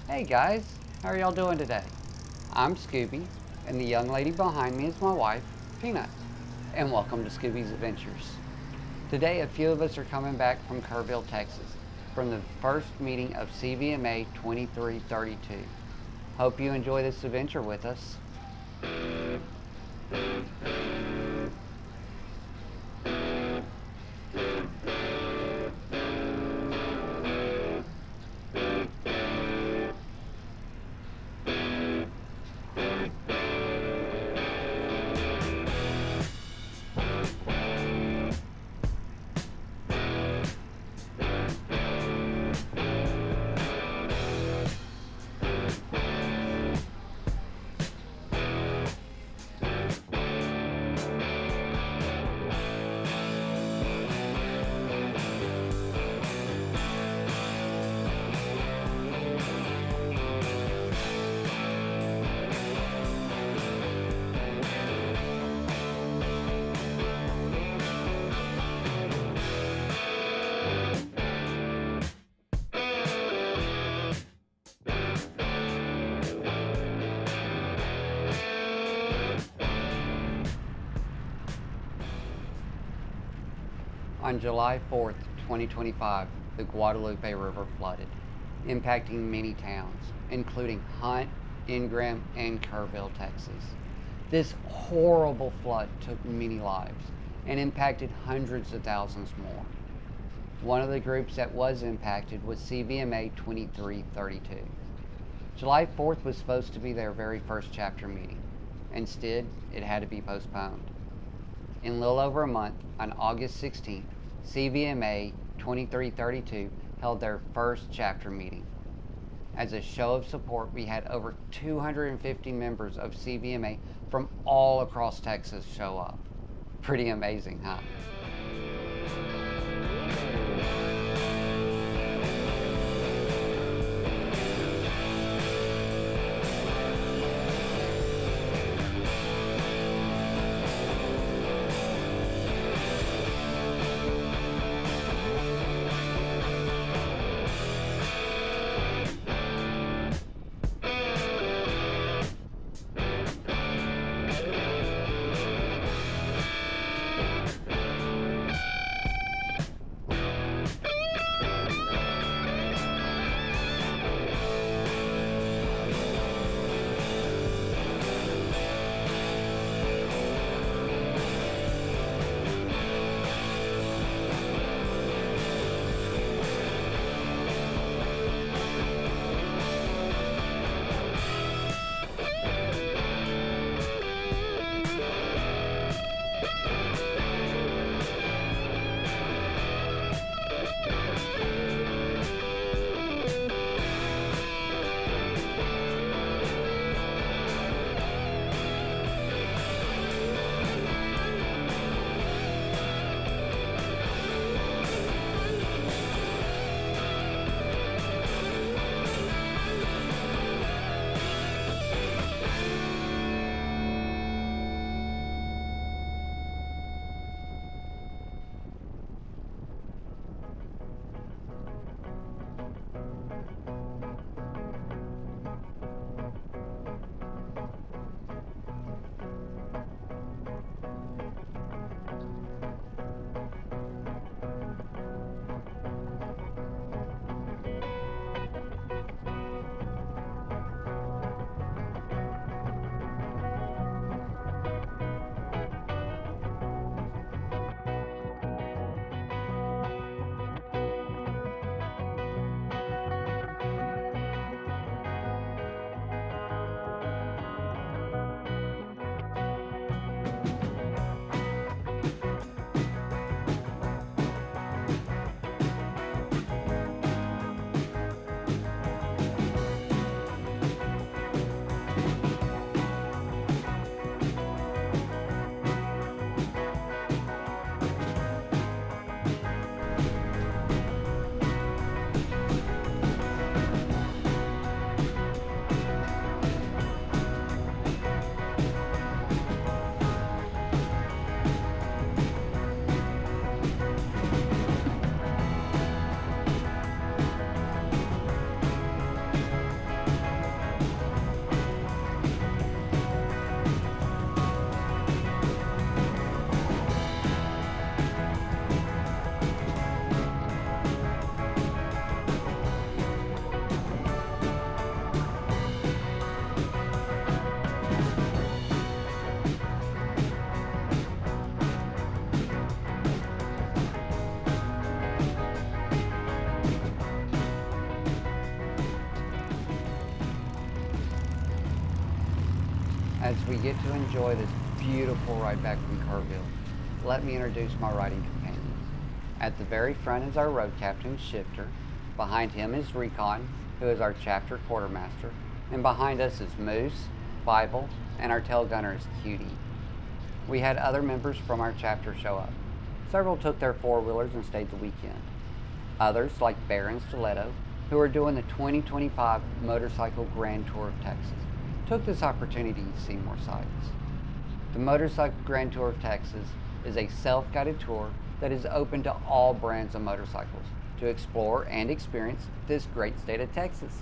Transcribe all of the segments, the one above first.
Hey guys, how are y'all doing today? I'm Scooby, and the young lady behind me is my wife, Peanut. And welcome to Scooby's Adventures. Today, a few of us are coming back from Kerrville, Texas, from the first meeting of CVMA 2332. Hope you enjoy this adventure with us. On July 4th, 2025, the Guadalupe River flooded, impacting many towns, including Hunt, Ingram, and Kerrville, Texas. This horrible flood took many lives and impacted hundreds of thousands more. One of the groups that was impacted was CVMA 2332. July 4th was supposed to be their very first chapter meeting. Instead, it had to be postponed. In little over a month, on August 16th, CVMA 2332 held their first chapter meeting. As a show of support, we had over 250 members of CVMA from all across Texas show up. Pretty amazing, huh? as we get to enjoy this beautiful ride back from Kerrville, let me introduce my riding companions. At the very front is our road captain, Shifter. Behind him is Recon, who is our chapter quartermaster. And behind us is Moose, Bible, and our tail gunner is Cutie. We had other members from our chapter show up. Several took their four-wheelers and stayed the weekend. Others, like Bear and Stiletto, who are doing the 2025 Motorcycle Grand Tour of Texas, took this opportunity to see more sights. The Motorcycle Grand Tour of Texas is a self-guided tour that is open to all brands of motorcycles to explore and experience this great state of Texas.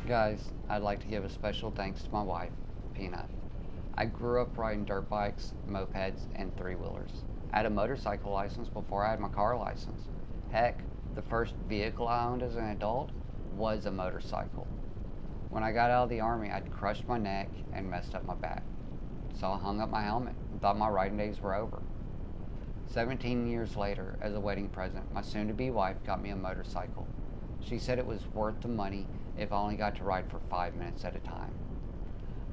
Guys, I'd like to give a special thanks to my wife, Peanut. I grew up riding dirt bikes, mopeds, and three-wheelers. I had a motorcycle license before I had my car license. Heck, the first vehicle I owned as an adult was a motorcycle. When I got out of the Army, I'd crushed my neck and messed up my back. So I hung up my helmet and thought my riding days were over. 17 years later, as a wedding present, my soon-to-be wife got me a motorcycle. She said it was worth the money if I only got to ride for 5 minutes at a time.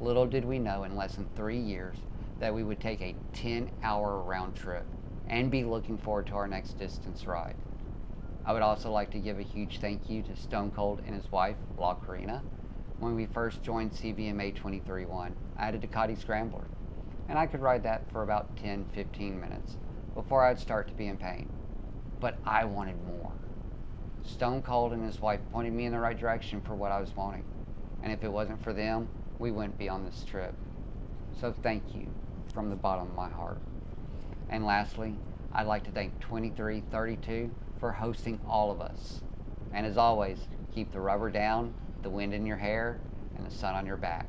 Little did we know in less than 3 years that we would take a 10-hour round trip and be looking forward to our next distance ride. I would also like to give a huge thank you to Stone Cold and his wife, La Karina. When we first joined CVMA 23-1, I had a Ducati Scrambler, and I could ride that for about 10-15 minutes before I'd start to be in pain. But I wanted more. Stone Cold and his wife pointed me in the right direction for what I was wanting, and if it wasn't for them, we wouldn't be on this trip. So thank you from the bottom of my heart. And lastly, I'd like to thank 2332 for hosting all of us. And as always, keep the rubber down, the wind in your hair, and the sun on your back.